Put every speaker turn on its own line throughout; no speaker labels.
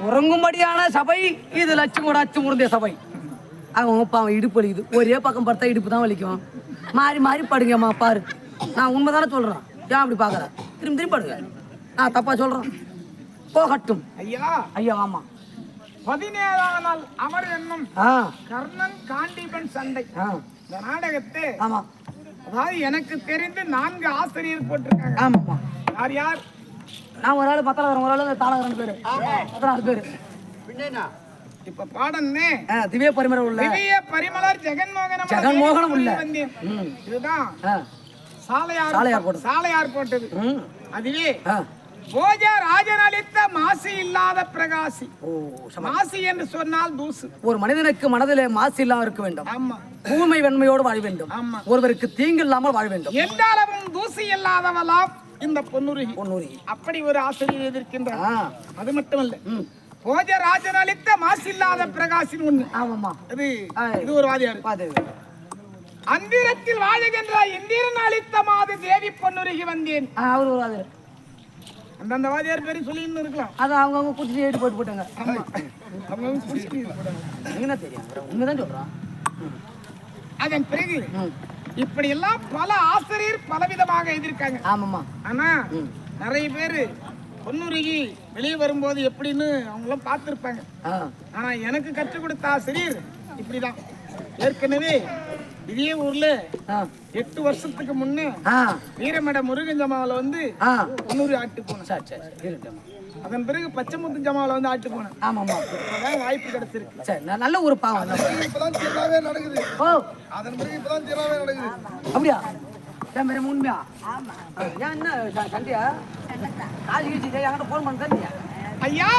உறங்கும்படியான சபை இது லட்சம் முருந்திய சபை. அவன் இடுப்பு வலிக்குது, ஒரே பக்கம் படுத்தா இடுப்பு தான் வலிக்கும். மாறி மாறி படுங்கம்மா பாரு. நான் உண்மைதானே சொல்றேன், ஏன் அப்படி பாக்குற? திரும்பி திரும்பி படுங்க. நான் தப்பா சொல்றேன், போகட்டும்.
ஐயா
ஐயா ஆமா,
17ஆம் நாள் அமர் என்னும் கர்ணன் காண்டீபன் சண்டை இந்த நாடகத்தை
ஆமா,
அதாவது எனக்கு தெரிந்து 4 ஆசிரியர் போட்டிருக்காங்க.
ஆமாம்மா.
யார் யார்?
நான் ஒரு ஆளு பத்தலகரம், ஒரு ஆளு தாளகரம் பேரு, 14 பேரு.
இப்ப பாடம்னே
திவ்ய பரிமளம் உள்ள
திவ்ய பரிமளர்
ஜெகன்மோகனம் உள்ள
இதுதான் சாலையார் போட்டது. அதுவே போஜ ராஜன் அளித்த மாசு இல்லாத பிரகாசி. மாசு என்று சொன்னால் தூசு.
ஒரு மனிதனுக்கு மனதிலே மாசு இல்லாமல் இருக்க வேண்டும்.
ஆமா,
தூய்மை வெண்மையோடு வாழ வேண்டும். ஒருவருக்கு தீங்கு இல்லாமல் வாழ வேண்டும்.
எல்லாரும் தூசி இல்லாதவளாம் இந்த பொன்னுருகி. அப்படி ஒரு ஆசிரியர் எதிர்க்கின்றார். அது மட்டுமல்ல, போஜ ராஜன் அளித்த மாசு இல்லாத பிரகாசின் ஒண்ணு.
ஆமாமா,
இது ஒரு வாதியார். அந்திரத்தில் வாழுகின்ற இந்திரன் அளித்த மாது தேவி பொன்னுருகி வந்தேன்.
அவர் ஒரு வாதியார்.
அந்தந்த வாதியார் பேரும் சொல்லி இருக்கலாம்.
அது அவங்க குடிச்சு ஏடு போட்டு போட்டாங்க. என்ன தெரியும், உண்மைதான் சொல்றான்.
அதன் பிறகு இப்படி எல்லாம் பல ஆசிரியர் பலவிதமாக எழுதியிருக்காங்க.
ஆமாமா,
ஆனா நிறைய பேரு பொன்னுருகி வெளியே வரும்போது எப்படின்னு அவங்களும் பார்த்துருப்பாங்க. ஆனா எனக்கு கற்றுக் கொடுத்த ஆசிரியர் இப்படிதான். ஏற்கனவே இதே ஊர்ல 8 வருஷத்துக்கு முன்னே வீரமட முருகன் ஜமாவில வந்து பொன்னூரி ஆட்டு போனேன். அதன் பிறகு பச்சைமுத்து ஜமாவில வந்து ஆட்டு போனேன்.
ஆமாமா,
வாய்ப்பு கிடைச்சிருக்கு.
சரி, நல்ல ஒரு பாவம்.
நடக்குது. அதன் பிறகு இப்பதான் திராவே நடக்குது.
அப்படியா? உண்மையா? என்ன சண்டையா?
ஐயா,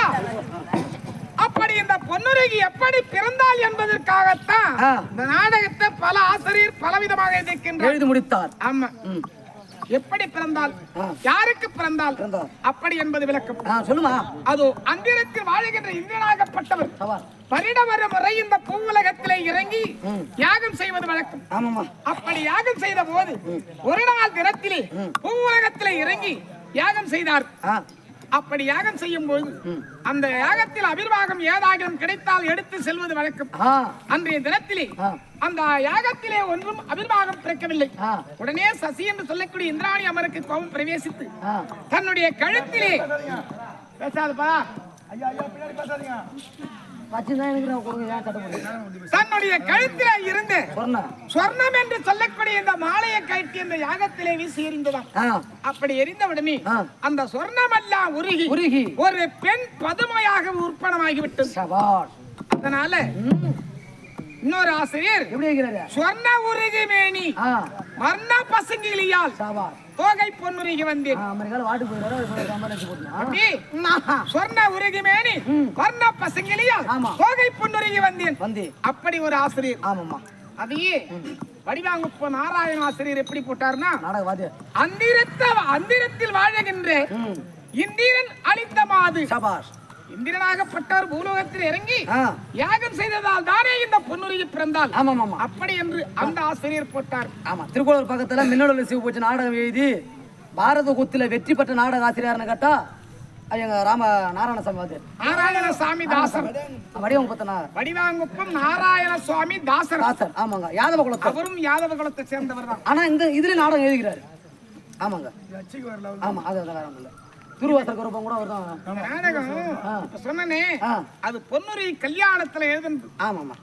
அப்படி இந்த பொன்னுருகி எப்படி பிறந்தால் என்பதற்காகத்தான் இந்த நாடகத்தை பல ஆசிரியர் பலவிதமாக எழுதி முடித்தார். ஆமா, எப்படி பிறந்தால், யாருக்கு பிறந்தால், அப்படி என்பது விளக்கம்
சொல்லுமா.
அது அந்திரத்தில் வாழுகின்ற இந்திரனாகப்பட்டவர் பரிடவர முறை இந்த பூவுலகத்திலே இறங்கி யாகம் செய்வது வழக்கம். அப்படி யாகம் செய்த போது ஒரு நாள் தினத்திலே பூவுலகத்திலே இறங்கி யாகம் செய்தார். அப்படி யாகம் செய்யும் போது அந்த யாகத்தில் அபிர்வாகம் ஏதாகிலும் கிடைத்தால் எடுத்து செல்வது வழக்கம். அன்றைய தினத்திலே அந்த யாகத்திலே ஒன்றும் அபிர்வாகம் பிறக்கவில்லை. உடனே சசி என்று சொல்லக்கூடிய இந்திராணி அமருக்கு கோபம் பிரவேசித்து தன்னுடைய கழுத்திலே பேசாதப்பா, தன்னுடைய கழுத்திலே இருந்து சொர்ணம் என்று சொல்லக்கூடிய இந்த மாலையை கட்டி இந்த யாகத்திலே வீசி எறிந்ததாம். அப்படி எரிந்தவுடனே அந்த சொர்ணம் எல்லாம் உருகி ஒரு பெண் பதுமையாக உற்பனமாகிவிட்டது. அதனால இன்னொரு ஆசிரியர் சொர்ண உருகி மேனி வர்ண பசுங்கிலியால் தோகை பொன்னுருகி வந்தேன். சொர்ண உருகி மேனி வர்ண பசுங்கிலியால் தோகை பொன்னுருகி வந்தேன். அப்படி ஒரு ஆசிரியர். அதையே வடிவாங்குப்ப நாராயண ஆசிரியர் எப்படி போட்டார்னா, அந்திரத்தில் வாழுகின்ற இந்திரன் அளித்த மாது இந்திரனாகப்பட்டவர் பூலோகத்தில் இறங்கி யாகம் செய்ததால் தானே இந்த பொன்னுருகி பிறந்தால். அப்படி என்று அந்த ஆசிரியர் போட்டார்.
ஆமா, திருக்கோளூர் பக்கத்துல மின்னோட சிவபூஜை நாடகம் எழுதி பாரத குத்தில வெற்றி பெற்ற நாடக ஆசிரியர்னு கேட்டா எங்க நாராயணசாமி தாசர். வடிவாங்குப்பம் நாராயணசுவாமி தாசர். ஆமாங்க, யாதவ குலத்தை, அவரும் யாதவ குலத்தை சேர்ந்தவர் தான். ஆனா இந்த இதுல நாடகம் எழுதுகிறாரு. ஆமாங்க, ஆமா, அது வேற ஒண்ணு இல்ல. துருவாசர் கூட நாடகம் சொன்னனே, அது பொன்னுருகி கல்யாணத்துல எழுதுனது. ஆமாமா,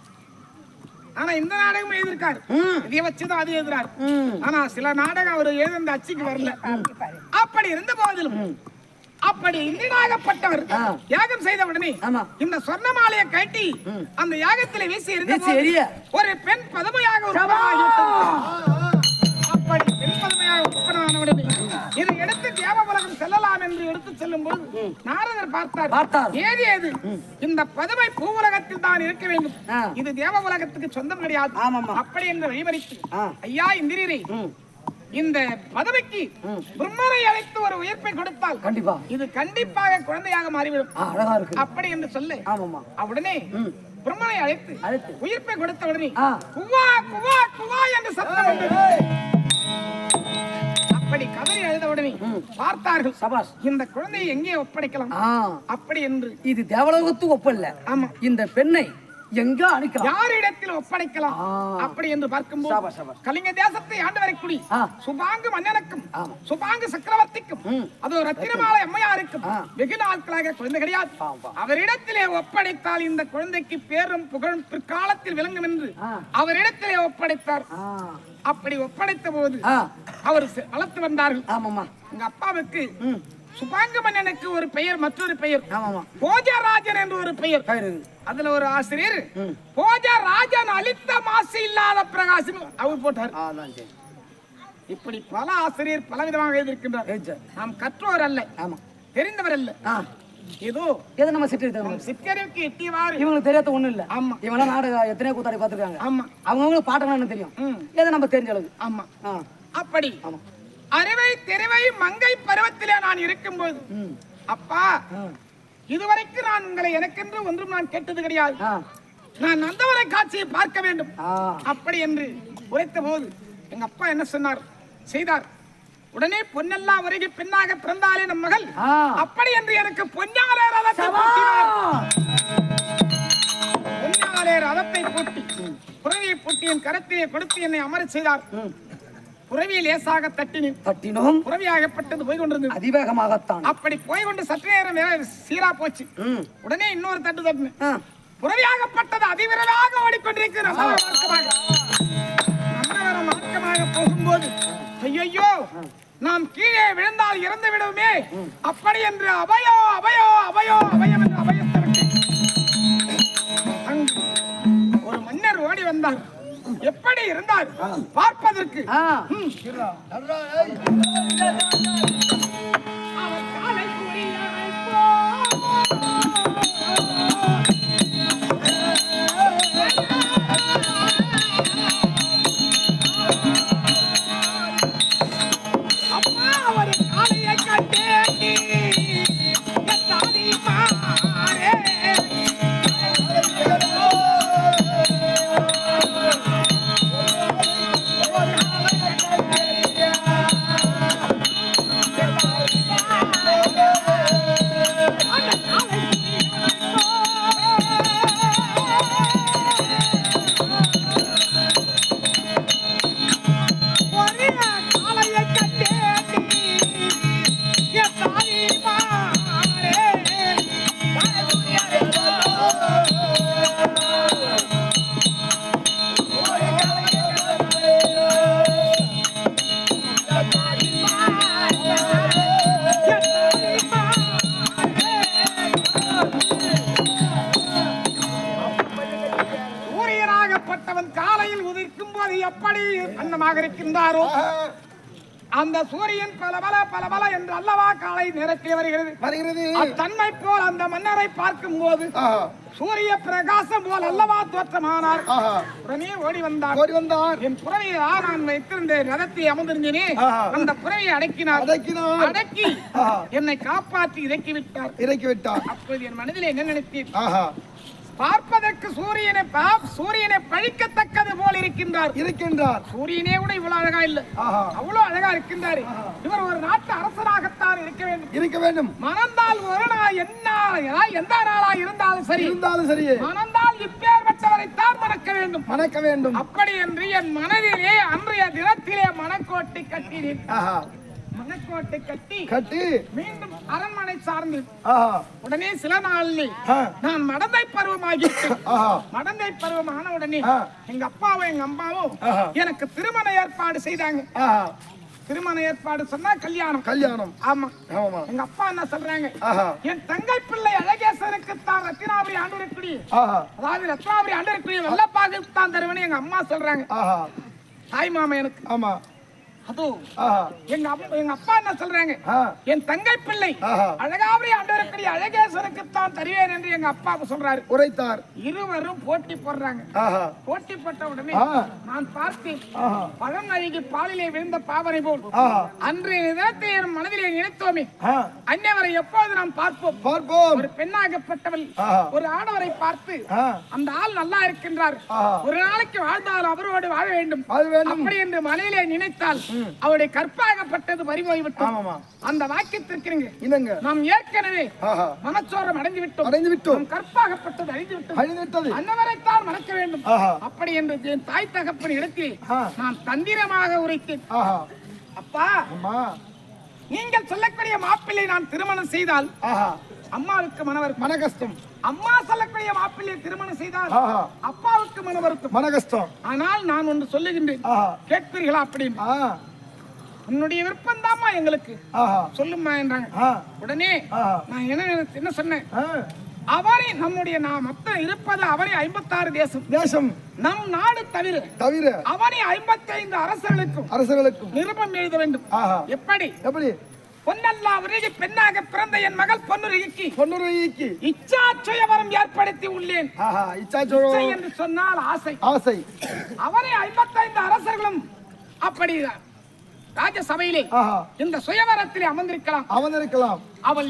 ஆனா இந்த நாடகம் எழுதிருக்காரு. இதை வச்சுதான் அது எழுதுறாரு. ஆனா சில நாடகம் அவர் எழுந்த அச்சுக்கு வரல. அப்படி இருந்த போதிலும் அப்படி இந்திரனாகப்பட்டவர் யாகம் செய்த உடனே இந்த சொர்ண மாலையை கட்டி அந்த யாகத்திலே வீசி எறிந்த ஒரு பெண் பதுமையாக அப்படி பெண் பதுமையாக உற்பத்தமான உடனே இதை எடுத்து தேவ உலகம் செல்லலாம் என்று எடுத்து செல்லும் போது நாரதர் பார்த்தார். ஏது இந்த பதுமை பூவுலகத்தில் தான் இருக்க வேண்டும், இது தேவ உலகத்துக்கு சொந்தம் கிடையாது. அப்படி என்று வழிமறித்து, ஐயா இந்திரரே, இந்த பதவிக்கு பிரம்மனை அழைத்து ஒரு உயிர்ப்பை கொடுத்தால் கண்டிப்பா இது கண்டிப்பாக குழந்தையாக மாறிவிடும். அப்படி என்று சொல்ல உடனே பிரம்மனை அழைத்து உயிர்ப்பை கொடுத்த உடனே குவா குவா குவா என்று சத்தம் வந்தது. அப்படி கதறி அழுத உடனே
பார்த்தார்கள்.
சபாஷ்.
இந்த குழந்தையை எங்கே ஒப்படைக்கலாம் அப்படி என்று.
இது தேவலோகத்துக்கு ஒப்பல்ல.
ஆமா.
இந்த பெண்ணை எங்க அனுக்கலாம்,
யாரிடத்தில் ஒப்படைக்கலாம் அப்படி என்று பார்க்கும்போது கலிங்க தேசத்தை ஆண்டு வரக்கூடிய சுபாங்கு மன்னனுக்கும் சுபாங்கு சக்கரவர்த்திக்கும் அது ரத்தினமாலை அம்மையாருக்கும் வெகு நாட்களாக குழந்தை கிடையாது. அவரிடத்திலே ஒப்படைத்தால் இந்த குழந்தைக்கு பேரும் புகழும் பிற்காலத்தில் விளங்கும் என்று அவரிடத்திலே ஒப்படைத்தார். அப்படி ஒப்படைத்த போது அவர் வளர்த்து வந்தார்கள். எங்க அப்பாவுக்கு சுபாங்க மன்னனுக்கு ஒரு பெயர், மற்றொரு பெயர் போஜராஜன் என்று ஒரு பெயர். அதுல ஒரு ஆசிரியர் போஜராஜன் அளித்த மாசு இல்லாத பிரகாசம் அவர் போட்டார். இப்படி பல ஆசிரியர் பலவிதமாக எழுதியிருக்கின்றார். நாம் கற்றோர் அல்ல, தெரிந்தவர் அல்ல. ஏதோ
எதை நம்ம
சிக்கருக்கு எட்டியவாறு
இவங்களுக்கு தெரியாத ஒண்ணும் இல்ல.
ஆமா.
இவங்க நாடகம் எத்தனையோ கூத்தாடி பாத்துருக்காங்க.
ஆமா.
அவங்களுக்கு பாட்டெல்லாம் தெரியும். எதை நம்ம தெரிஞ்ச அளவு.
ஆமா. அப்படி அறுவை தெருவை மங்கை பருவத்திலே நான் இருக்கும்போது அப்பா இதுவரைக்கும் நான் உங்களை எனக்கென்று ஒன்றும் நான் கேட்டது கிடையாது. நான் நந்தவன காட்சியை பார்க்க வேண்டும் அப்படி என்று உரைத்த போது எங்க அப்பா என்ன சொன்னார் செய்தார். உடனே பொன்னெல்லாம் உருகி பெண்ணாக பிறந்தாலே நம் மகள் அப்படி என்று எனக்கு பொன்னாலே ரதத்தை போட்டி புறவியை போட்டி என் கரத்திலே கொடுத்து என்னை அமர செய்தார். புறவியை லேசாக தட்டினோம். புறவியாகப்பட்டது போய் கொண்டிருந்தது
அதிவேகமாகத்தான்.
அப்படி போய் கொண்டு சற்று நேரம் சீரா போச்சு. உடனே இன்னொரு தட்டு புறவியாகப்பட்டது அதிவிரைவாக ஓடிக்கொண்டிருக்கிறது. மார்க்கமாக போகும்போது ஐயோ நாம் கீழே விழுந்தால் இறந்து விடுவோமே அப்படி என்று அபயோ அபயோ அபயோ அபயம் என்று அபயத்தை விட்டு ஒரு மன்னர் ஓடி வந்தார். எப்படி இருந்தார் பார்ப்பதற்கு. அப்பா அவர் காலையை கட்டி எப்படி அன்னமாக இருக்கின்றாரோ அந்த சூரியன் பல என்று அல்லவா காலை நேரத்தில் வருகிறது. அத்தன்மை போல் அந்த மன்னரை பார்க்கும் போது சூரிய பிரகாசம் போல் அல்லவா தோற்றமானார். உடனே ஓடி வந்தார். என் புறவியை நான் வைத்திருந்தேன், ரதத்தை அமர்ந்திருந்தேனே அந்த புறவியை அடக்கி என்னை காப்பாற்றி இறக்கி விட்டார். அப்போது என் மனதில் என்ன நினைத்தேன், பார்ப்பதற்கு சூரியனை பழிக்கத்தக்கது போல் இருக்கின்றார். சூரியனே கூட இவ்வளவு அழகா இல்ல, அவ்வளவு அழகா இருக்கின்றார். இவர் ஒரு நாட்டு அரசராகத்தான் இருக்க வேண்டும். மணந்தால் ஒரு நாள் எந்த நாளா இருந்தாலும் சரி மணந்தால் இப்பேற்பட்டவரைத்தான் மணக்க வேண்டும். அப்படி என்று என் மனதிலே அன்றைய தினத்திலே மணக்கோட்டை கட்டி மீண்டும் அரண்மனை சார்ந்து உடனே சில நாளில் நான் மடந்தை பருவமான உடனே எங்க அப்பாவும் எங்க அம்மாவும் எனக்கு திருமண ஏற்பாடு செய்தாங்க. திருமண ஏற்பாடு சொன்னா கல்யாணம். ஆமா. எங்க அப்பா என்ன சொல்றாங்க, என் தங்கை பிள்ளை அழகேசனுக்கு தான் ரத்தினாபுரி ஆண்டு அதாவது ரத்னாபுரி ஆண்டு வெள்ளப்பாக தான் தருவனு எங்க அம்மா சொல்றாங்க. தாய் மாமா எனக்கு. ஆமா. அதோ எங்க அப்பா என்ன சொல்றாங்க, என் தங்கை பிள்ளை அழகாபுரி ஆண்டவருக்குரிய அழகேசனுக்கு தான் தருவேன் என்று எங்க அப்பா சொல்றாரு, உரைத்தார். இருவரும் போட்டி போடுறாங்க. போட்டி போட்ட உடனே நான் பார்த்தேன், பழம் அழுகி பாலிலே விழுந்த பாவனை போல் அன்றைய தினத்தை என் மனதிலே நினைத்தோமே, அன்னைவரை எப்போது நாம் பார்ப்போம். ஒரு பெண்ணாகப்பட்டவள் ஒரு ஆடவரை பார்த்து அந்த ஆள் நல்லா இருக்கின்றார், ஒரு நாளைக்கு வாழ்ந்தால் அவரோடு வாழ வேண்டும் அப்படி என்று மனதிலே நினைத்தால் அவருடைய கற்பாகப்பட்டது பறிபோய் விட்டோம்.
ஆமாமா.
அந்த வாக்கியத்திற்கு
இணங்க
நாம் ஏற்கனவே மனச்சோரம் அடைந்து விட்டோம். கற்பாகப்பட்டது அழிந்து விட்டது. அன்னவரைத்தான் மறக்க வேண்டும். அப்படி என்று என் தாய் தகப்பன் இடத்தில் நான் தந்திரமாக உரைத்தேன். அப்பா, நீங்கள் சொல்லக்கூடிய மாப்பிள்ளை நான் திருமணம் செய்தால் அம்மாவுக்கு மன கஷ்டம். அம்மா சொல்லக்கூடிய மாப்பிள்ளை திருமணம் செய்தால் அப்பாவுக்கு மன கஷ்டம். ஆனால் நான் ஒன்று சொல்லுகின்றேன், கேட்பீர்களா? அப்படின்னு உன்னுடைய விருப்பம் தான்மா எங்களுக்கு சொல்லுமா என்றாங்க. உடனே நான் என்ன சொன்னேன், அவரை நம்முடைய மொத்தம் இருப்பது அவரை 56 தேசம் நம் நாடு தவிர அவரை 55 அரசர்களுக்கும் நிருபம் எழுத வேண்டும். எப்படி? பொன்னல்லா உருகி பெண்ணாக பிறந்த என் மகள் பொன்னுருகிக்கு இச்சா சுயவரம் ஏற்படுத்தி உள்ளேன். இச்சை என்று சொன்னால் ஆசை. அவரை 55 அரசர்களும் அப்படி ராஜசபையிலே இந்த சுயவரத்திலே அமர்ந்திருக்கலாம். அவள்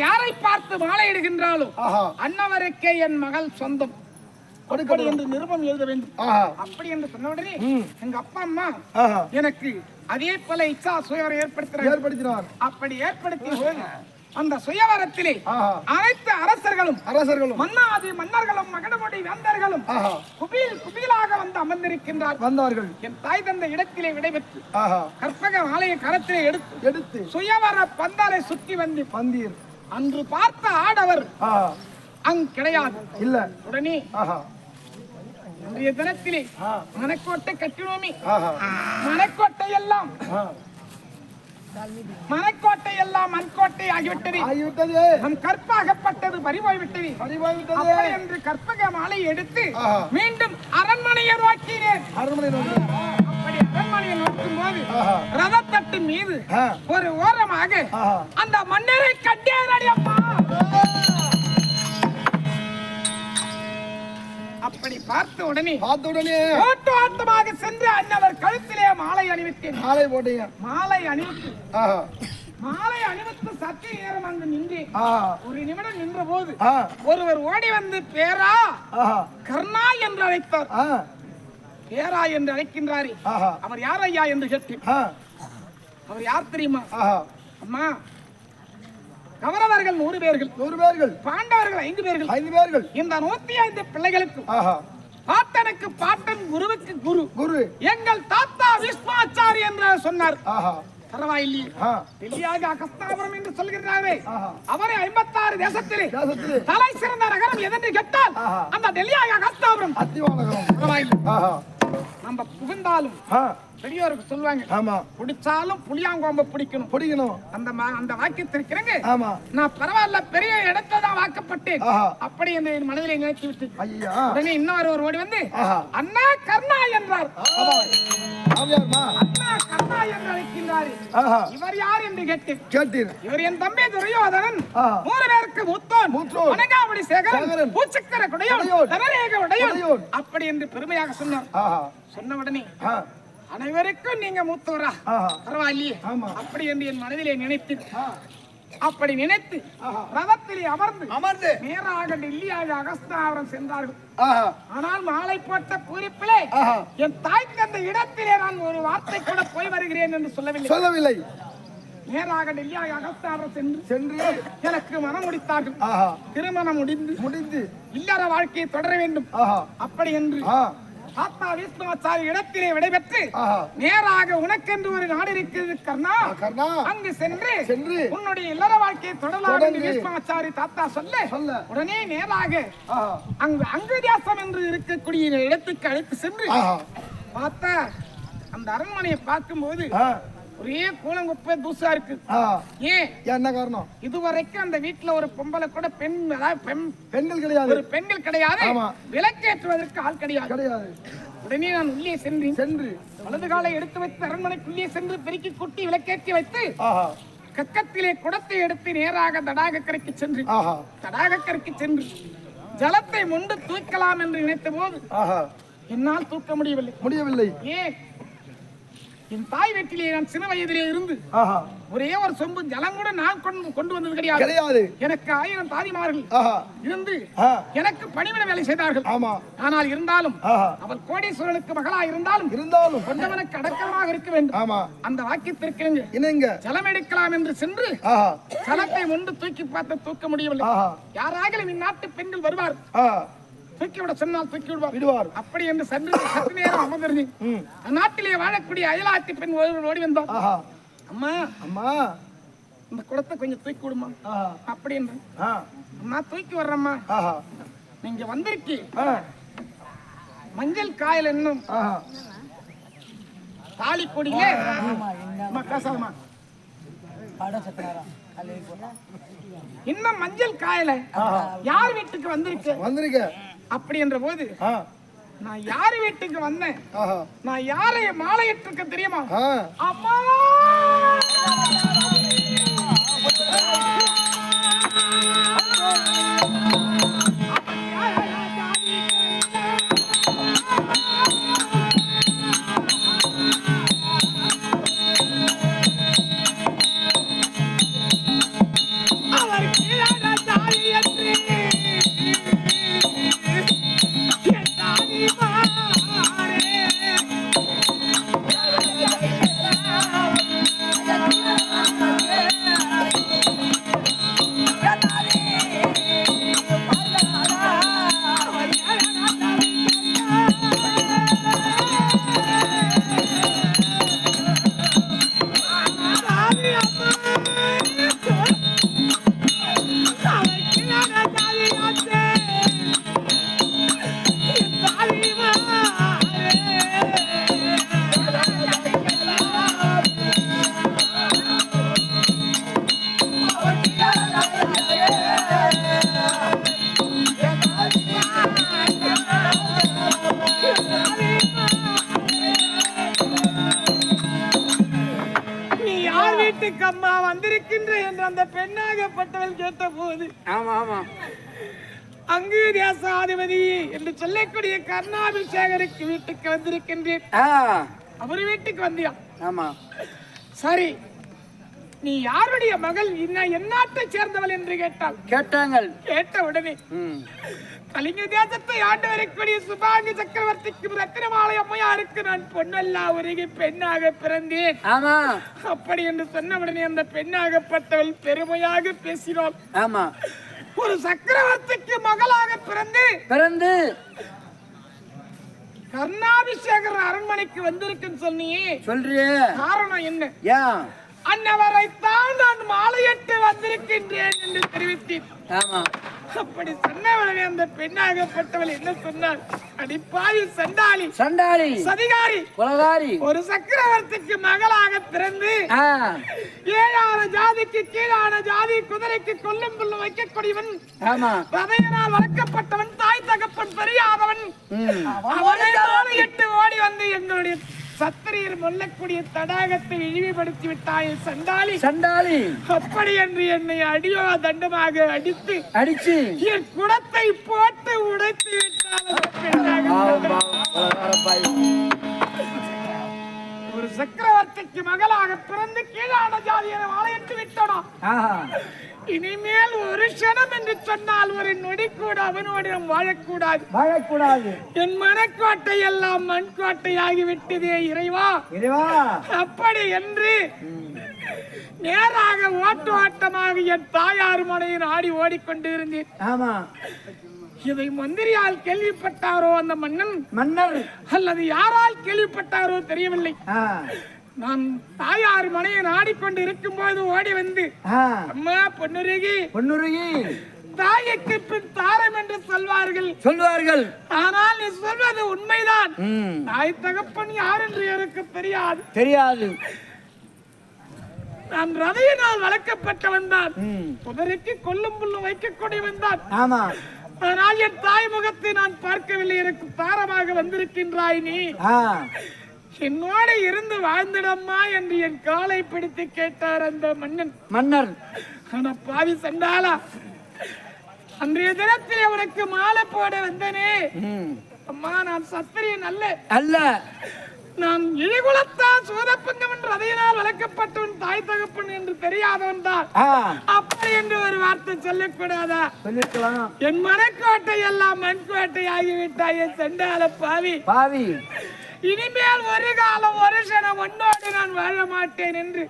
யாரை பார்த்து மாலையிடுகின்றாளோ அன்னவருக்கே என் மகள் சொந்தம் என்று நிருபம் எழுத வேண்டும். அப்படி என்று சொன்ன உடனே எங்க அப்பா அம்மா எனக்கு அதே போல இச்சா சுயவரம் ஏற்படுத்தினார். அப்படி ஏற்படுத்திய அந்த சுயவரத்திலே அனைத்து அரசர்களும் மன்னர்களும் மகடமுடி வேந்தர்களும் குபீலாக வந்து அமர்ந்திருக்கின்றார்கள். என் தாய் தந்த இடத்திலே விடைபெற்று கற்பக மாலையை கரத்திலே எடுத்து சுயவர பந்தாலை சுற்றி வந்தீர். அன்று பார்த்த ஆடவர் அங்கு கிடையாது. இல்ல. உடனே இன்றைய தினத்திலே மனக்கோட்டை கட்டினோமே, மனக்கோட்டை எல்லாம் மண்கோட்டை ஆகிவிட்டது. நம் கற்பாகப்பட்டது பறிபோய்விட்டது என்று கற்பக மாலை எடுத்து மீண்டும் அரண்மனையை நோக்கினேன். அப்படி அரண்மனையை நோக்கும் போது ரதத்தட்டின் மீது ஒரு ஓரமாக அந்த மன்னரை கட்டேன். அப்படி பார்த்த உடனே ஓட்டமாக சென்று அன்னவர் கழுத்திலே மாலை அணிவித்தேன். மாலை அணிவித்து சற்று நேரம் அங்கு நின்று ஒரு நிமிடம் நின்ற போது ஒருவர் ஓடி வந்து பேரா கர்ணா என்று அழைத்தார். பேரா என்று அழைக்கின்றாரே, அவர் யார் ஐயா என்று கேட்டேன். அவர் யார் தெரியுமா? அம்மா, கௌரவர்கள் 100 பேர்கள், பாண்டவர்கள் 5 பேர்கள். இந்த 105 பிள்ளைகளுக்கு பாட்டனுக்கு பாட்டன், குருவுக்கு குரு எங்கள் தாத்தா விஸ்வாச்சாரி என்று சொன்னார். பரவாயில்லையே, டெல்லியாக அகஸ்தாபுரம் என்று சொல்கிறாரே, அவரை 56 தேசத்திலே தலை சிறந்த நகரம் எதென்று கேட்டால் அந்த டெல்லியாக அகஸ்தாபுரம். பரவாயில்லை, நம்ம புகுந்தாலும் பெரியோருக்கு சொல்லுவாங்க, பிடிச்சாலும் புளியாங்கோம்ப பிடிக்கணும். அந்த வாக்கியத்திற்கிறங்க நான் பரவாயில்ல, பெரிய இடத்துல தான் வாக்கப்பட்டேன் அப்படி என்று என் மனதிலே நினைத்து விட்டு உடனே இன்னொரு ஓடி வந்து அண்ணா கர்ணா என்றார். அண்ணா கர்ணா என்று அழைக்கின்றார். இவர் யார் என்று கேட்டீர். இவர் என் தம்பி துரியோதனன், 3 பேருக்கு மூத்தோன், வணங்காமணி சேகரன், பூச்சக்கர குடையோன், தனரேக உடையோன் அப்படி என்று பெருமையாக சொன்னார். சொன்ன உடனே அனைவருக்கும் நீங்க மூத்தவரா, பரவாயில்லையே அப்படி என்று என் மனதிலே நினைத்து அப்படி நினைத்து ரதத்திலே அமர்ந்து நேராக டெல்லியாக அகஸ்தாபுரம் சென்றார்கள். ஆனால் மாலை போட்ட பூரிப்பிலே என் தாய்க்கு அந்த இடத்திலே நான் ஒரு வார்த்தை கூட போய் வருகிறேன் என்று சொல்லவில்லை. நேராக டெல்லியாக அகஸ்தாபுரம் சென்று எனக்கு மனம் முடித்தார்கள். திருமணம் முடிந்து இல்லற வாழ்க்கையை தொடர வேண்டும் அப்படி என்று தாத்தா விஸ்வாச்சாரி இடத்திலே விடைபெற்று நேராக உனக்கென்று ஒரு நாடு இருக்கிறது கர்ணா, அங்கு சென்று உன்னுடைய இல்லற வாழ்க்கையை தொடரலாம் என்று விஸ்வாச்சாரி தாத்தா சொல்ல உடனே நேராக அங்கு தேசம் என்று இருக்கக்கூடிய இடத்துக்கு அழைத்து சென்று பார்த்தா அந்த அரண்மனையை பார்க்கும் போது ஒரே கூலங்குப்பை தூசா இருக்கு. ஏன், என்ன காரணம்? இதுவரைக்கும் அந்த வீட்டுல ஒரு பொம்பளை கூட பெண்கள் கிடையாது, விளக்கேற்றுவதற்கு ஆள் கிடையாது. உடனே நான் உள்ளே சென்று வலது காலை எடுத்து வைத்து அரண்மனைக்குள்ளே சென்று பெருக்கி குட்டி விளக்கேற்றி வைத்து கக்கத்திலே குடத்தை எடுத்து நேராக தடாகக்கரைக்கு சென்று ஜலத்தை முண்டு தூக்கலாம் என்று நினைத்த போது என்னால் தூக்க முடியவில்லை. ஏன், என் தாய் வீட்டிலே நான் சிறு வயதிலே இருந்து ஒரே ஒரு சொம்பு ஜலம் கூட நான் கொண்டு வந்தது கிடையாது. எனக்கு 1000 தாதிமார்கள் இருந்து எனக்கு பணிவிட வேலை செய்தார்கள். ஆனால் இருந்தாலும் அவள் கோடீஸ்வரனுக்கு மகளா இருந்தாலும் கொண்டவனுக்கு அடக்கமாக இருக்க வேண்டும். அந்த வாக்கியத்திற்கு ஜலம் எடுக்கலாம் என்று சென்று ஜலத்தை ஒன்று தூக்கி பார்த்து தூக்க முடியவில்லை. யாராக இந்நாட்டு பெண்கள் வருவார், தூக்கி விட சொன்னால் தூக்கி விடுவார். அப்படி என்று சற்று நேரம் அமர்ந்து நாட்டிலே வாழக்கூடிய அயலாத்தி பெண் ஓடி வந்தோம். அம்மா அம்மா இந்த குடத்தை கொஞ்சம் தூக்கி விடுமா அப்படின்னு. அம்மா தூக்கி வர்றம்மா, நீங்க வந்திருக்கி மஞ்சள் காயல் என்னும் தாலி கொடியிலே இன்னும் மஞ்சள் காயல யார் வீட்டுக்கு வந்திருக்க அப்படி என்ற போது நான் யார் வீட்டுக்கு வந்தேன், நான் யாரை மாலையிட்டிருக்க தெரியுமா? அம்மா அம்மா வந்திருக்கின்ற என்று அந்த பெண்ணாகப்பட்டவள் கேட்ட போது அங்கு தேசாதிபதி என்று சொல்லக்கூடிய கர்ணாபிஷேகருக்கு வீட்டுக்கு வந்திருக்கின்றேன். அவர் வீட்டுக்கு வந்தியா? சரி, நீ யாருடைய மகள், எந்நாட்டை சேர்ந்தவள் என்று கேட்ட உடனே கலிங்க தேசத்தை ஆண்டு வரக்கூடிய சுபாங்க சக்கரவர்த்திக்கு ரத்தினமாலை அம்மையாருக்கு நான் பொன்னல்லா உருகி பெண்ணாக பிறந்தேன் அப்படி என்று சொன்ன உடனே அந்த பெண்ணாகப்பட்டவள் பெருமையாக பேசினாள். ஒரு சக்கரவர்த்திக்கு மகளாக பிறந்து கர்ணாபிஷேகர் அரண்மனைக்கு வந்திருக்குன்னு சொல்றியே, காரணம் என்ன? அன்னவரைத்தான் நான் மாலையிட்டு வந்திருக்கின்றேன் என்று தெரிவித்தேன். அப்படி சொன்னவளே அந்த பெண்ணாகப்பட்டவள் என்ன சொன்னாள்? அடிப்பாவி சண்டாளி சதிகாரி ஒரு சக்கரவர்த்திக்கு மகளாக பிறந்து 7 ஜாதிக்கு கீழான ஜாதி குதிரைக்கு கொல்லும் புல்லும் வைக்கக்கூடியவன், ரதையினால் வளர்க்கப்பட்டவன், தாய் தகப்பன் பெரியாதவன், அவனை மாலையிட்டு ஓடி வந்து எங்களுடைய சத்திரியர் மொல்லக்கூடிய தடாகத்தை இழிவுபடுத்தி விட்டாய் சண்டாளி. அப்படி என்று என்னை அடியோ தண்டமாக அடித்து என் குடத்தை போட்டு உடைத்து விட்டால் ஒரு சக்கரவர்த்திக்கு மகளாக பிறந்து கீழான ஜாதியை வாழையிட்டு விட்டோம். இனிமேல் ஒரு க்ஷணம் என்று சொன்னால் ஒரு நொடி கூட அவனோடு வாழக்கூடாது. என் மனக்கோட்டை எல்லாம் மண்கோட்டையாகி விட்டதே இறைவா. அப்படி என்று நேராக ஓட்டமாக என் தாயார் மனையின் ஆடி ஓடிக்கொண்டு இருந்தேன். இதை மந்திரியால் கேள்விப்பட்டாரோ அந்த மன்னர் அல்லது யாரால் கேள்விப்பட்டாரோ தெரியவில்லை. நான் தாயார் மனையை நாடிக்கொண்டு இருக்கும் போது ஓடி வந்து, அம்மா பொன்னுருகி தாய்க்கு பின் தாரம் என்று சொல்வார்கள். ஆனால் நீ சொல்வது உண்மைதான். தாய் தகப்பன் யார் என்று எனக்கு தெரியாது. நான் ரதையினால் வளர்க்கப்பட்டவன் தான், குதிரைக்கு கொல்லும் புல்லும் வைக்கக்கூடியவன் தான். ஆனால் என் தாய் முகத்தை நான் பார்க்கவில்லை, எனக்கு தாரமாக வந்திருக்கின்றாய் நீ. என்னோட இருந்து வாழ்ந்திடம்மா என்று என் காலை பிடித்து கேட்டார் அந்த மன்னர். ஆனா பாவி சண்டாளா, அன்றைய தினத்திலே உனக்கு மாலை போட வந்தனே அம்மா, நான் சத்திரியன் அல்ல. நான் இழிகுலத்தான் சூதப்பங்கம் என்று அதையினால் வளர்க்கப்பட்டவன் தாய் தகப்பன் என்று தெரியாதவன் தான். அப்படி என்று ஒரு வார்த்தை சொல்லக்கூடாதா?
சொல்லிருக்கலாம்.
என் மனக்கோட்டை எல்லாம் மண்கோட்டை ஆகிவிட்டாய் என் செண்டால பாவி
பாவி.
இனிமேல் ஒரு காலம் ஒரு சனம் ஒன்னோடு நான் வாழ மாட்டேன் என்று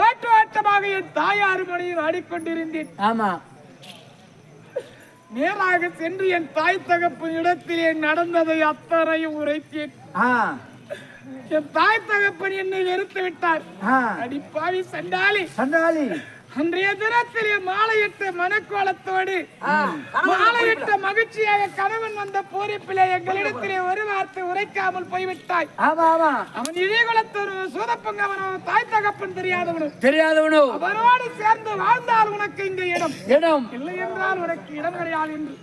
ஓட்டு ஓட்டமாக என் தாயார் மனையில் ஆடிக்கொண்டிருந்தேன்.
ஆமா.
நேராக சென்று என் தாய் தகப்பன் இடத்திலே நடந்ததை அத்தனையும் உரைத்தேன். என் தாய் தகப்பன் என்னை வெறுத்து விட்டார். அடிப்பாவி சண்டாளி சண்டாளி. அன்றைய தினத்திலே மாலையிட்ட மனக்கோலத்தோடு மாலையிட்ட மகிழ்ச்சியாக கணவன் வந்த போரிப்பிலே எங்களிடத்திலே ஒரு வார்த்தை உரைக்காமல் போய்விட்டாய். அவன் இழிகுலத்தொரு சூதப்பங்கவனோ தாய் தகப்பன் தெரியாதவனோ அவனோடு சேர்ந்து வாழ்ந்தால் உனக்கு இந்த இடம் இல்லை என்றால் உனக்கு இடம் கிடையாது என்று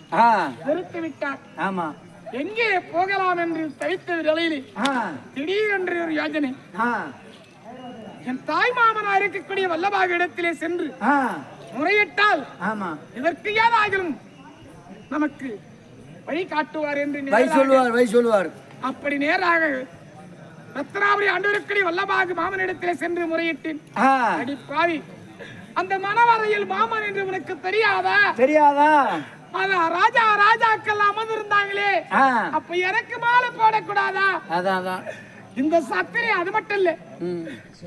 வெறுத்து விட்டார். ஆமா. எங்கே போகலாம் என்று தவித்த நிலையிலே திடீரென்று ஒரு யோஜனை. என் தாய் மாமனா இருக்கக்கூடிய வல்லபாக இடத்திலே சென்று முறையிட்டால் இதற்கு ஏதாகிலும் நமக்கு வழி காட்டுவார் என்று சொல்லுவார். அப்படி நேராக ரத்னாபுரி ஆண்டவருக்கடி வல்லபாக மாமன் இடத்திலே சென்று முறையிட்டேன். அடிப்பாவி, அந்த மணவரையில் மாமன் என்று உனக்கு தெரியாதா? ராஜாக்கள் அமர்ந்திருந்தாங்களே, அப்ப எனக்கு மாலை போடக்கூடாதா? அதான் இந்த சத்திரி. அது மட்டும் இல்ல,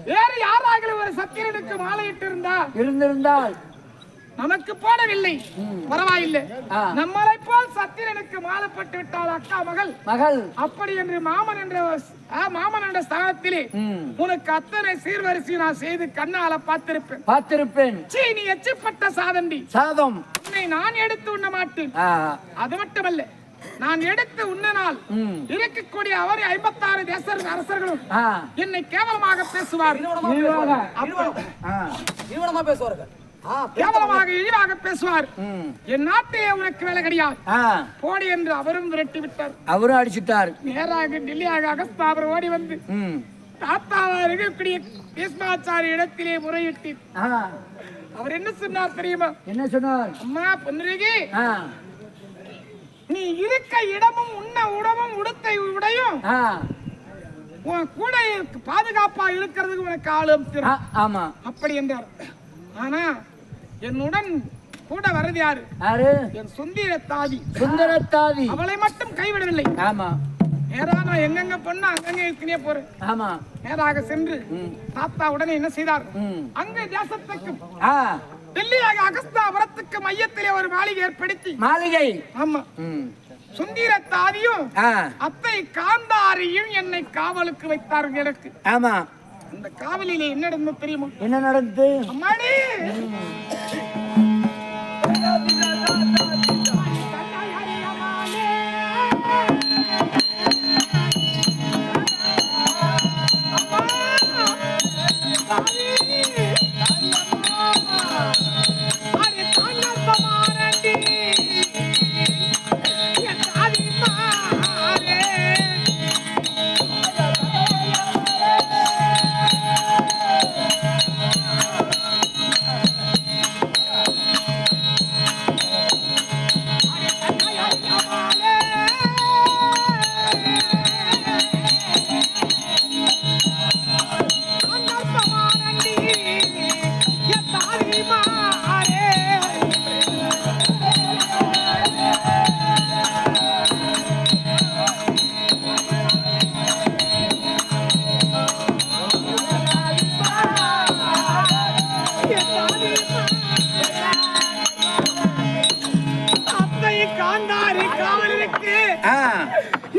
வேறு யாராக ஒரு சத்திரனுக்கு மாலையிட்டு இருந்திருந்தால் நமக்கு போடவில்லை, பரவாயில்லை. நம்மளை போல் சத்திரனுக்கு மாலைப்பட்டு விட்டால் அக்கா மகள் அப்படி என்று மாமன் என்ற ஸ்தானத்திலே உனக்கு அத்தனை சீர்வரிசை நான் செய்து கண்ணால பார்த்திருப்பேன். நீ எச்சப்பட்ட சாதம் உன்னை நான் எடுத்து உண்ண மாட்டேன். அது மட்டுமல்ல, நான் எடுத்து உண்ணனால் இருக்கக்கூடிய அவர் 56 தேச அரசர்களும் என்னை கேவலமாக பேசுவார். என் நாட்டிலே உனக்கு வேலை கிடையாது போடி என்று அவரும் விரட்டி விட்டார். அவரும் அடிச்சிட்டார். நேராக டெல்லியாக அகஸ்தாபர் ஓடி வந்து தாத்தாவா இருக்கக்கூடிய பீஷ்மாச்சாரி இடத்திலே முறையிட்டு அவர் என்ன சொன்னார் தெரியுமா? என்ன சொன்னார்? அம்மா பொன்னுருகி, நீ இருக்க இடமும் உண்ண உடமும் உடுத்தை உடையும் உன் கூட பாதுகாப்பா இருக்கிறதுக்கு உனக்கு ஆளும். ஆமா, அப்படி என்றார். ஆனா என்னுடன் கூட வரது யாரு? என் சுந்தர தாதி. அவளை மட்டும் கைவிடவில்லை. ஆமா. நேராக நான் எங்கெங்க பொண்ணு அங்கங்க இருக்குனே போறேன். ஆமா. நேராக சென்று தாத்தா உடனே என்ன செய்தார்? அங்க தேசத்துக்கு டெல்லியாக அகஸ்தாபுரத்துக்கு மையத்திலே ஒரு மாளிகை ஏற்படுத்தி ஆமா, சுந்தர தாதியும் அத்தை காந்தாரியும் என்னை காவலுக்கு வைத்தார்கள். எனக்கு ஆமா. அந்த காவலிலே என்ன நடந்தது தெரியுமா? என்ன நடந்தது? அம்மாடி,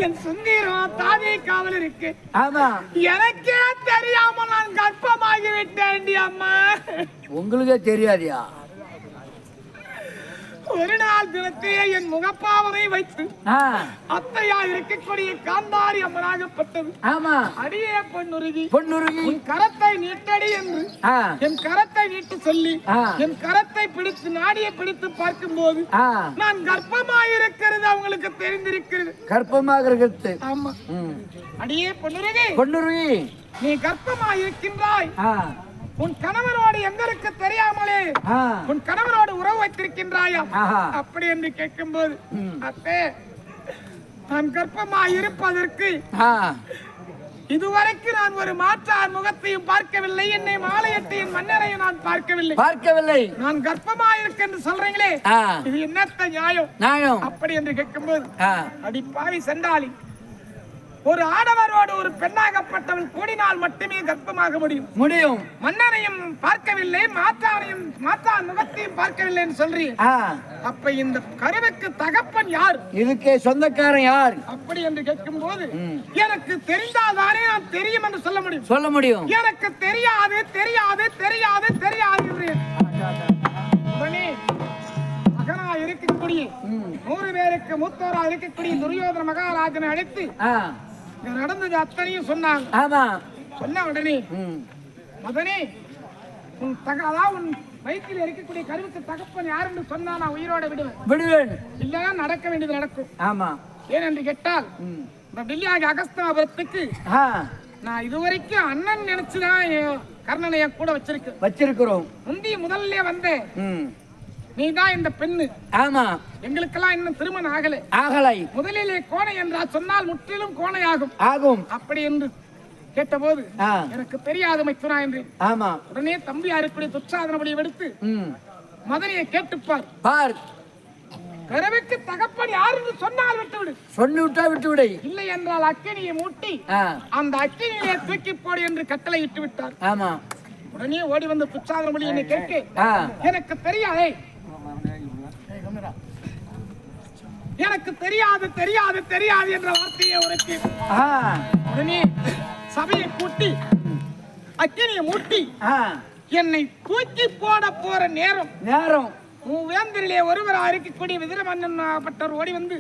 என் சுந்தரம் தாதி காவல் இருக்கு. ஆமா. எனக்கே தெரியாம நான் கர்ப்பமாகி விட்டேன். அம்மா, உங்களுக்கே தெரியாதியா? ஒரு நாள் தினத்திலே என் முகப்பாவனை வைத்து அத்தையா இருக்கக்கூடிய காந்தாரி அம்மனாகப்பட்டது. ஆமா. அடியே பொன்னுருகி உன் கரத்தை நீட்டடி என்று என் கரத்தை நீட்டு சொல்லி என் கரத்தை பிடித்து நாடியை பிடித்து பார்க்கும் போது நான் கர்ப்பமாயிருக்கிறது அவங்களுக்கு தெரிந்திருக்கிறது. கர்ப்பமாக இருக்கிறது. ஆமா. அடியே பொன்னுருகி நீ கர்ப்பமாயிருக்கின்றாய். உன் கணவனோடு எங்களுக்கு தெரியாமலே உன் கணவனோடு உறவு வைத்திருக்கின்றாயா? அப்படி என்று கேட்கும் போது, அத்தே, நான் கர்ப்பமாய் இருப்பதற்கு இதுவரைக்கும் நான் ஒரு மாற்றார் முகத்தையும் பார்க்கவில்லை, என்னை மாலையிட்டு என் மன்னரையும் நான்
பார்க்கவில்லை.
நான் கர்ப்பமாயிருக்கு என்று சொல்றீங்களே, இது என்னத்த நியாயம் அப்படி என்று கேட்கும்போது, அடிப்பாவி சண்டாளி, ஒரு ஆடவரோடு ஒரு பெண்ணாகப்பட்டவன் கூடினால் மட்டுமே கர்ப்பமாக முடியும். மன்னனையும் பார்க்கவில்லை, மாற்றான் முகத்தையும் பார்க்கவில்லை என்று சொல்றீங்க. அப்ப இந்த கருவுக்கு தகப்பன் யார்,
இதுக்கு சொந்தக்காரன் யார்
அப்படி என்று கேட்கும் போது, எனக்கு தெரிந்தால்தானே நான் தெரியும் என்று சொல்ல முடியும். எனக்கு தெரியாது உடனே மகனா இருக்கக்கூடிய 100 பேருக்கு மூத்தோரா இருக்கக்கூடிய துரியோதன மகாராஜனை அழைத்து நடந்தது அத்தனையும் சொன்னாங்க. சொன்ன உடனே, மகனே, உன் வயிற்றில் இருக்கக்கூடிய கருவுக்கு தகப்பன் யார் என்று சொன்னா நான் உயிரோட விடுவேன். இல்லைன்னா நடக்க வேண்டியது நடக்கும். ஏன் என்று கேட்டால், இந்த டெல்லியாக அகஸ்தாபுரத்துக்கு நான் இதுவரைக்கும் அண்ணன் நினைச்சுதான் கர்ணனை என் கூட வச்சிருக்கிறோம். முதல்ல வந்தேன், நீதான் இந்த பெண்ணு. எங்களுக்கெல்லாம் இன்னும் திருமணம் ஆகலை. முதலிலே கோணை என்றால் சொன்னால் முற்றிலும் கோணை ஆகும். அப்படி என்று கேட்டபோது எனக்கு தெரியாது மைத்துனா என்று. உடனே தம்பியா இருக்கக்கூடிய துச்சாதனபடியை எடுத்து மதனையை கேட்டுப்பார். கருவுக்கு தகப்பன் யார் என்று சொன்னால் விட்டுவிடு. இல்லை என்றால் அக்கினியை மூட்டி அந்த அக்கினியிலே தூக்கி போடு என்று கட்டளை இட்டு விட்டார். உடனே ஓடி வந்து துச்சாதனபடி என்னை கேட்க, எனக்கு தெரியாதே, எனக்கு தெரியாது என்ற வார்த்தையை உரைத்து உடனே சபையை கூட்டி அக்கினியை மூட்டி என்னை தூக்கி போட போற நேரம் வேந்தரிலே ஒருவராக இருக்கக்கூடிய விதிரமன்னன் பட்டவர் ஓடி வந்து,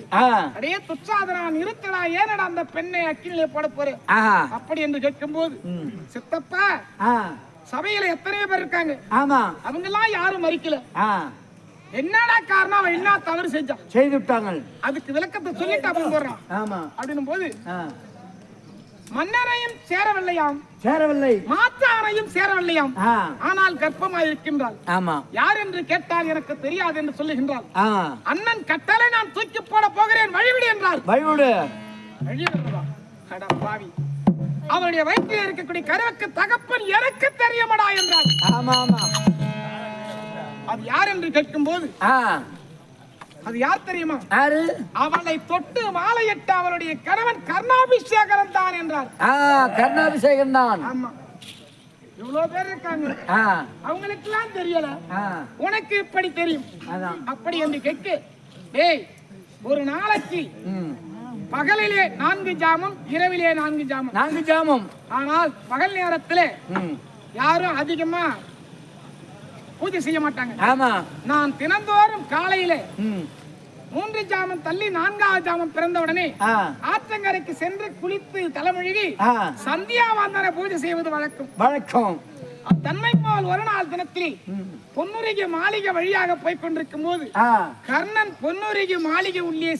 அடையே துச்சாதனா நிறுத்தடா, ஏனடா அந்த பெண்ணை அக்கினிலே போட போறேன் அப்படி என்று கேட்கும் போது, சித்தப்பா சபையில எத்தனையோ பேர் இருக்காங்க, அவங்க எல்லாம் யாரும் மறிக்கல, என்னடா காரணம், அவன் என்ன தவறு செய்து விட்டாங்க, அதுக்கு விளக்கத்தை சொல்லிட்டு அப்படி போடுறான் அப்படின்னும் போது, மன்னரையும் சேரவில்லை, மாற்றானையும் சேரவில்லையாம், ஆனால் கர்ப்பமாய் இருக்கின்றாள். யார் என்று கேட்டால் எனக்கு தெரியாது என்று சொல்லுகின்றாள். அண்ணன் கட்டளை நான் தூக்கி போட போகிறேன், வழிவிடு என்றார். பாவி, அவருடைய வயிற்றில் இருக்கக்கூடிய கருவுக்கு தகப்பன் எனக்கு தெரியுமடா என்றார். அது யார் என்று கேட்கும் போது, அது யார் தெரியுமா, அவளை தொட்டு மாலையிட்டு அவளுடைய கணவன் கர்ணாபிஷேகன் தான் என்றார்.
கர்ணாபிஷேகன் தான்.
இவ்வளவு பேர் இருக்காங்க, அவங்களுக்கு எல்லாம் தெரியல, உனக்கு இப்படி தெரியும் அப்படி என்று கேட்க, டேய், ஒரு நாளைக்கு பகலிலே 4 ஜாமம், இரவிலே 4 ஜாமம். ஆனால் பகல் நேரத்திலே யாரும் அதிகமா பூஜை செய்ய மாட்டாங்க. நான் தினந்தோறும் காலையில 3 ஜாமம் தள்ளி 4வது ஜாமம் பிறந்த உடனே ஆற்றங்கரைக்கு சென்று குளித்து தலைமொழி சந்தியாவந்தன பூஜை செய்வது வழக்கம். தன்மை போல் ஒரு நாள் தினத்தில் பொன்னுருகி மாளிகை வழியாக போய் கொண்டிருக்கும் போது கர்ணன் பொன்னுருகி மாளிகை உள்ளே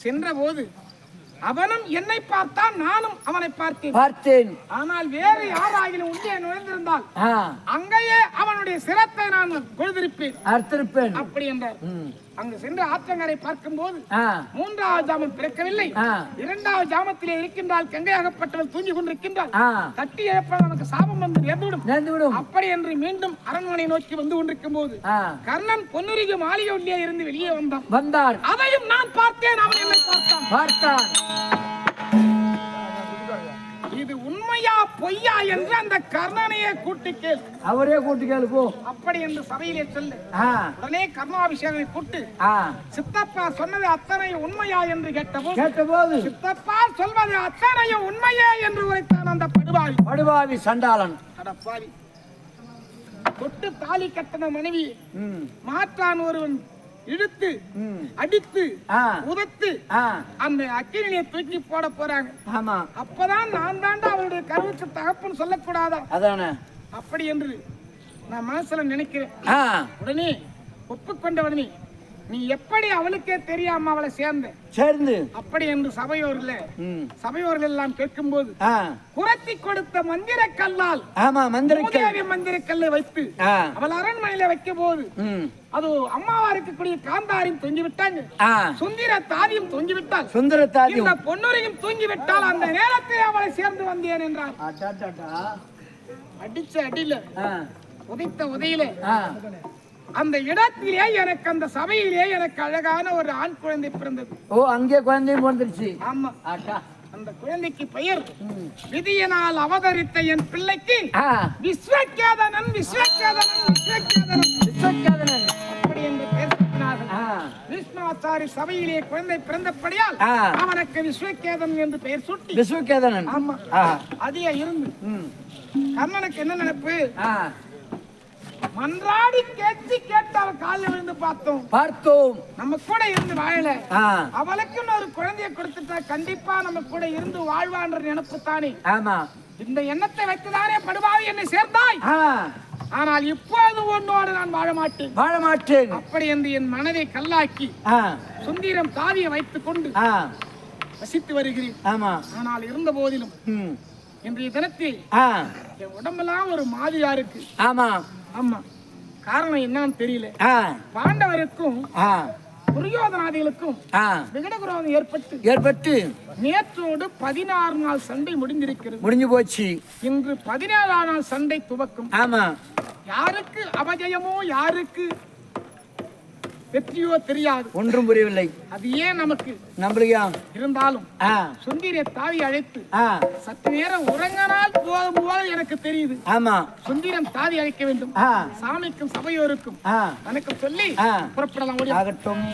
சென்ற போது அவனும் என்னை பார்த்தான், நானும் அவனை பார்த்தேன். ஆனால் வேறு யாராகிலும் உள்ளே நுழைந்திருந்தால் அங்கேயே அவனுடைய சிரத்தை நான் கொழுதிருப்பேன் அப்படி என்றார். அங்கு சென்று ஆற்றங்கரை பார்க்கும் போது 3வது ஜாமம் பிறக்கவில்லை. 2வது ஜாமத்திலே இருக்கின்றால் கங்கையாகப்பட்டவள் தூங்கி கொண்டிருக்கின்றாள். தட்டி எழுப்ப நமக்கு சாபம் வந்து நேர்ந்துவிடும் அப்படி என்று மீண்டும் அரண்மனை நோக்கி வந்து கொண்டிருக்கும் போது கர்ணன் பொன்னுருகி மாளிகை உள்ளே இருந்து வெளியே வந்தான். அதையும் நான் பார்த்தேன், அவன் என்னை பார்த்தான். இது உண்மையா பொய்யா என்று அந்த கர்ணனையே கூட்டி கேளு போ அப்படி என்று சபையிலே சொல்லு. உடனே கர்ணாபிஷேகனை கூட்டு, சித்தப்பா சொன்னது அத்தனை உண்மையா என்று கேட்டபோது சித்தப்பா சொல்வது அத்தனையும் உண்மையே என்று உரைத்தான் அந்த படுபாவி சண்டாளன். அடப்பாவி, தொட்டு தாலி கட்டண மனைவி மாற்றான் ஒருவன் இழுத்து அடித்து உதத்து அந்த அக்கினியை தூக்கி போட போறாங்க. அப்பதான் நான் தாண்டா அவருடைய கருவுக்கு தகப்பன் சொல்லக்கூடாதா அப்படி என்று நான் மனசுல நினைக்கிறேன். உடனே ஒப்புக்கொண்டவனே நீ எப்படி அவளுக்கே தெரியாம அவளை
சேர்ந்து
அப்படி என்று சபையோர்கள் எல்லாம் கேட்கும் போது குரத்தி கொடுத்த மந்திர கல்லால் மந்திர கல்லை வைத்து அவள் அரண்மனையில வைக்கும் போது அது அம்மாவா இருக்கக்கூடிய காந்தாரியும் தொங்கி விட்டாங்க, சுந்தர தாதியும் தொங்கி விட்டால், இந்த பொன்னுரையும் தூங்கி விட்டால் அந்த நேரத்தை அவளை சேர்ந்து வந்தேன் என்றார். அடிச்ச அடியில உதைத்த உதையில அந்த இடத்திலே எனக்கு அந்த சபையிலே எனக்கு அழகான ஒரு ஆண் குழந்தை பிறந்தது.
அங்கே குழந்தையும் பிறந்துருச்சு.
ஆமா, அந்த குழந்தைக்கு பெயர் விதியினால் அவதரித்த என் பிள்ளைக்கு விஸ்வகேதனன் அப்படி என்று பெயர் சூட்டினார்கள். விஷ்ணுவாச்சாரி சபையிலே குழந்தை பிறந்தபடியால் அவனுக்கு விஸ்வகேதன் என்று பெயர் சூட்டி
விஸ்வகேதனன்.
ஆமா, அதே இருந்து கண்ணனுக்கு என்ன நினைப்பு, மன்றாடி கேட்டு அவ காலில் விழுந்து பார்த்தோம். நம்ம கூட இருந்து வாழல, அவளுக்குன்னு ஒரு குழந்தைய கொடுத்துட்டா கண்டிப்பா நம்ம கூட இருந்து வாழ்வான்ற நினைப்பு தானே. இந்த எண்ணத்தை வைத்துதானே படுபாவி என்னை சேர்ந்தாய். ஆனால் இப்போது உன்னோடு நான் வாழ மாட்டேன் அப்படி என்று என் மனதை கல்லாக்கி சுந்தரம் தாதியை வைத்துக் கொண்டு வசித்து வருகிறேன். ஆனால் இருந்த போதிலும் இன்றைய தினத்தில் என் உடம்பெல்லாம் ஒரு மாதிரியா இருக்கு. ஆமா, காரணம் என்னன்னு தெரியல. பாண்டவருக்கும் துரியோதனாதிகளுக்கும் விகடகுரோதம் ஏற்பட்டு நேற்றோடு 16 நாள் சண்டை முடிஞ்சு போச்சு. இன்று 17ஆம் நாள் சண்டை துவக்கும். யாருக்கு அபஜயமோ யாருக்கு வெற்றியோ தெரியாது, ஒன்றும் புரியவில்லை. அது ஏன் நமக்கு நம்பலையா இருந்தாலும் சுந்தரிய தாவி அழைத்து சற்று நேரம் உறங்கினால் போதும் போது எனக்கு தெரியுது. சுந்தரம் தாவி அழைக்க வேண்டும், சாமிக்கும் சபையோருக்கும் வணக்கம் சொல்லி புறப்படலாம். ஓடி ஆகட்டும்.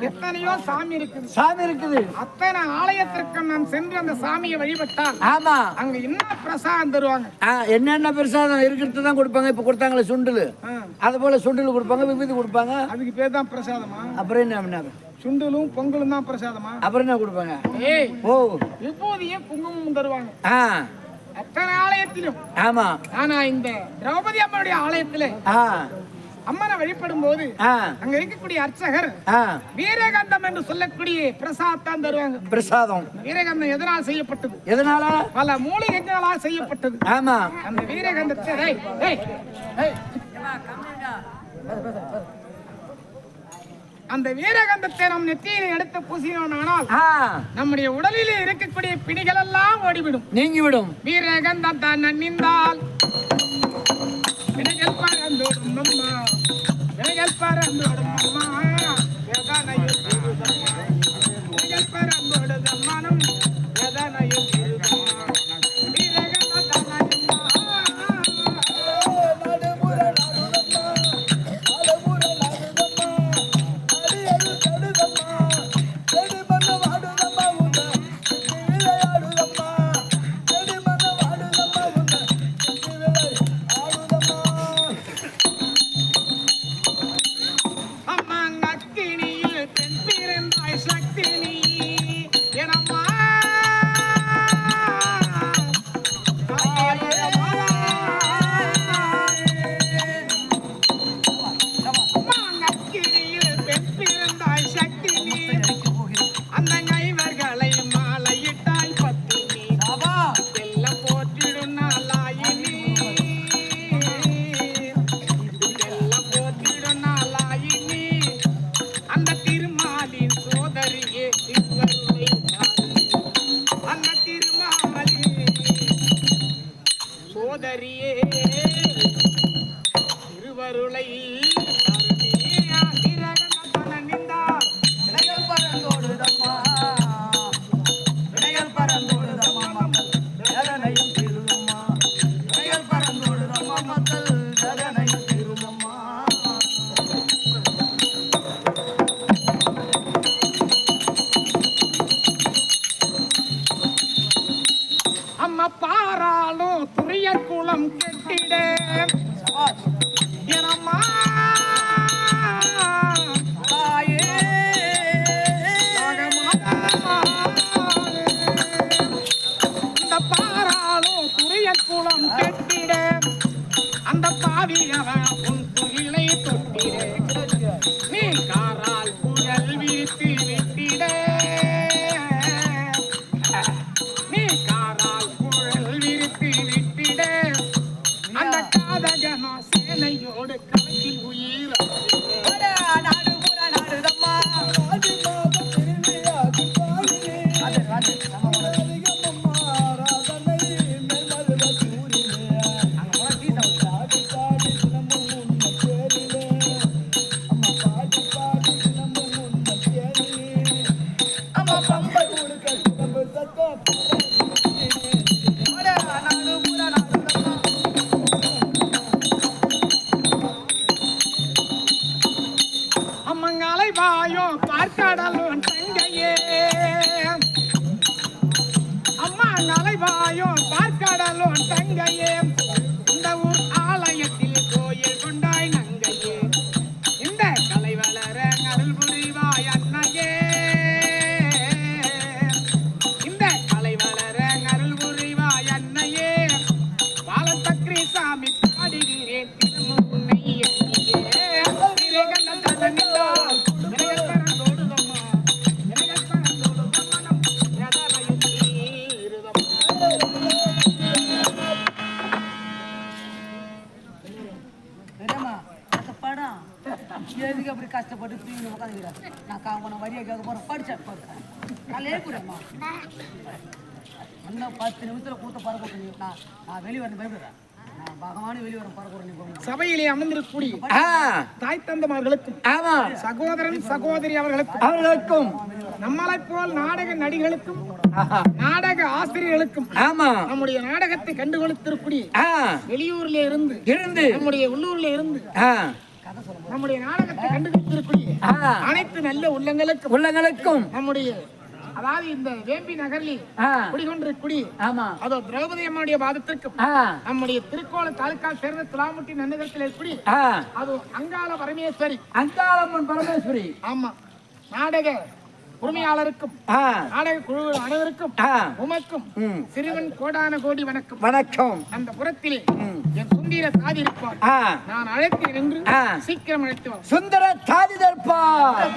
எத்தனையோ சாமி இருக்குது. அத்தனை ஆலயத்திற்கு நான் சென்று அந்த சாமியை வழிபட்டால் அங்க என்ன பிரசாதம் தருவாங்க,
என்னென்ன பிரசாதம் இருக்கிறது தான் கொடுப்பாங்க. இப்ப கொடுத்தாங்களே சுண்டல், அது போல சுண்டல் கொடுப்பாங்க, விபூதி கொடுப்பாங்க.
அதுக்கு பேர் தான் பிரசாதமா?
அப்புறம் என்ன,
சுண்டலும் பொங்கலும் தான் பிரசாதமா?
அப்புறம் என்ன கொடுப்பாங்க?
விபூதியும் குங்குமமும் தருவாங்க அத்தனை ஆலயத்திலும். ஆனா இந்த திரௌபதி அம்மனுடைய ஆலயத்திலே அம்மனை வழிபடும் போது அங்க இருக்கக்கூடிய அர்ச்சகர் வீரகந்தம் என்று சொல்லக்கூடிய பிரசாதம் தருவாங்க. பிரசாதம் வீரகந்தம் எதனால் செய்யப்பட்டது? எதனால? பல மூலிகைகளால் செய்யப்பட்டது. அந்த வீரகந்தத்தை அந்த வீரகந்தத்தை நம் நெற்றியில எடுத்து பூசினோமானால் நம்முடைய உடலிலே இருக்கக்கூடிய பிணிகள் எல்லாம் ஓடிவிடும், நீங்கிவிடும். வீரகந்தம் தான் நன்னிந்தால் பிணிகள் பறந்தோடும் அம்மா, பிணிகள் பறந்தோடும் அம்மா, எதனையும் பிணிகள் பறந்தோடும் அம்மானும் எதனையும் சக்தி நீ எனமா அறியே திருவருளை பாராளும் துரிய குளம் கெட்டிட எனம்மா இந்த பாராளும் துரிய குளம் கெட்டிட அந்த பாவியவன் உன் துயிலை தொட்டிட நீ காரால் புயல் விரித்து விட்டிட சேனையோடு களத்தில் உயிர் நாடு பூரா நாடுதம்மா வாயும் பார்க்கடலும் தங்கையே அம்மா நலைவாயும் பார்க்கடலும் தங்கையே இந்த ஊர் ஆலயத்தில் கோயில் கொண்டாய் நங்கையே இந்த கலை வளர அருள் புரிவாய் அன்னையே இந்த கலை வளர அருள் புரிவாய் அன்னையே பாலசக்கரி சாமி பாடுகிறேன் திரும்ப உன்னை
எதுக்கு அப்படி கஷ்டப்பட்டு தூங்கி உட்காந்துக்கிறேன் நான் காமன வரியா கேட்க போறேன் படிச்சேன் காலையே கூடமா இன்னும் 10 நிமிஷத்துல கூட்ட பறக்க நான் வெளியே வரணும் பயப்படுறேன் நான் பகவானே வெளியே வர பறக்கிறேன்
சபையிலே அமர்ந்திருக்கக்கூடிய தாய் தந்தமார்களுக்கும் சகோதரன் சகோதரி
அவர்களுக்கும்
நம்மளை போல் நாடக நடிகளுக்கும் நாடக ஆசிரியர்களுக்கும் நம்முடைய நாடகத்தை கண்டுகொடுத்திருக்கூடிய வெளியூர்ல இருந்து நம்முடைய உள்ளூர்ல இருந்து நம்முடைய நாடகத்தை கண்டுபிடித்திருக்கூடிய அனைத்து நல்ல உள்ளங்களுக்கும் நம்முடைய அதாவது இந்த வேம்பி நகரில் குடிகொண்டிருக்கூடிய அதோ திரௌபதி அம்மனுடைய பாதத்திற்கும் நம்முடைய திருக்கோளம் தாலுக்கா சேர்ந்த துலாமுட்டி நன்னகரத்தில் இருக்கக்கூடிய அது அங்காள பரமேஸ்வரி ஆமா நாடக உரிமையாளருக்கும் நாடக குழு அனைவருக்கும் உமக்கும் சிறுவன் கோடான கோடி வணக்கம் அந்த புறத்திலே என் சுந்தர தாதி இருப்பார் நான் அழைத்து நின்று சீக்கிரம் அழைத்து
சுந்தர தாதி தர்ப்பார்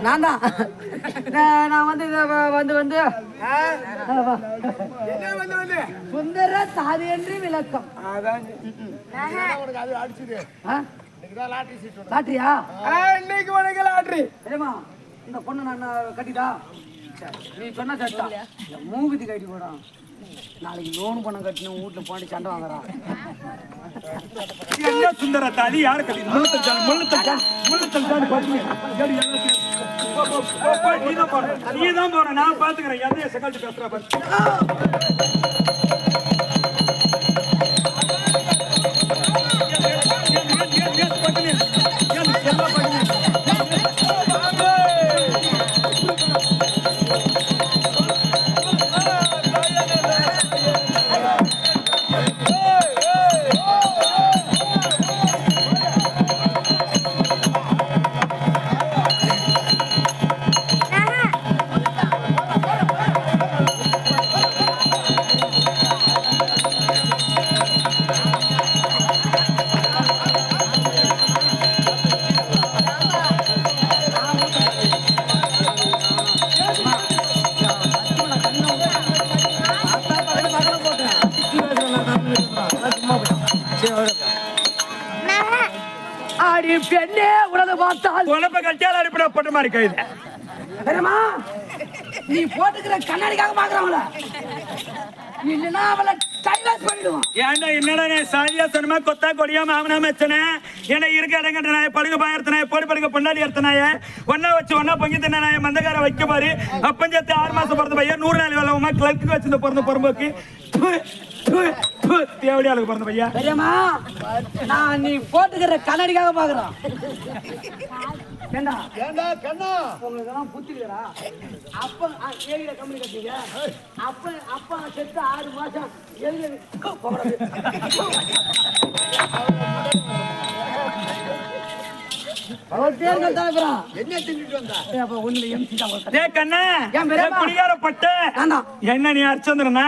நான் தான் நான் வந்து வந்து சுந்தர தாதி என்று விளக்கம். லாட்டரியா?
இன்னைக்கு உனக்கு லாட்டரி.
தெரியுமா இந்த பொண்ணு நான் கட்டிட்டா நீ சொன்ன சட்டா மூகுதி கட்டி போடான். நாளைக்கு லோன் பணம் கட்டணும் வீட்டுல போட்டு சண்டை வாங்குறான்.
சுந்தர தாலி யாரு கட்டி நீதான் போற நான் பாத்துக்கிறேன். எதைய செகண்ட் பேசுற
ஆடி பெண்ணே உனது பார்த்தால்
உழப்ப கட்டியால் அடிப்படப்பட்ட மாதிரி கைது.
நீ போட்டுக்கிற கண்ணாடிக்காக பாக்குறவங்கள இல்லைன்னா அவளை டைவர்ஸ் பண்ணிடுவான்.
ஏன்டா என்னடா சாதியா சொன்னமா கொத்தா கொடியா மாமனா மச்சனே என்ன இருக்க இடங்கட்ட நாய படுக பாயர்த்தனாய போடி படுக பொண்டாடி எடுத்தனாய ஒன்னா வச்சு ஒன்னா பொங்கி தின்னாய மந்தகார வைக்க பாரு அப்பஞ்சத்து 6 மாசம் பிறந்த பையன் 100 நாள் வேலை உமா கிளர்க்கு வச்சிருந்த பிறந்த பொறும்போக்கு தேவடியாளுக்கு பிறந்த பையா.
தெரியுமா நான் நீ போட்டுக்கிற கண்ணாடிக்காக பாக்குறான். உங்களுக்கு புத்திக்கிறா அப்ப ஏரியில கம்பெனி கட்டிங்க அப்ப செத்து 6 மாசம்
என்ன நீ அர்ச்சந்திரனா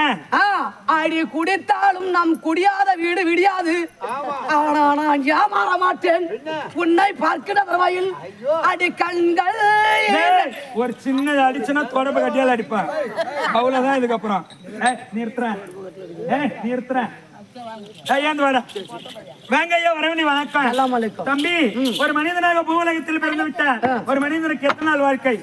அடி குடித்தாலும் நம் குடியாத வீடு விடியாது. ஆனா நான் ஏமாற மாட்டேன் உன்னை பார்க்கிற வரையில் அடி கண்கள்.
ஒரு சின்ன அடிச்சுன்னா தொடர்பு கட்டியால் அடிப்பான். அவ்வளவுதான். இதுக்கப்புறம் நிறுத்துறேன் நிறுத்துறேன். வெங்கையா வரவணி வணக்கம்.
அஸ்ஸலாமு அலைக்கும்.
தம்பி ஒரு மனிதனாக பூவுலகத்தில் பிறந்து விட்டார். ஒரு மனிதனுக்கு எத்தனை நாள் வாழ்க்கை?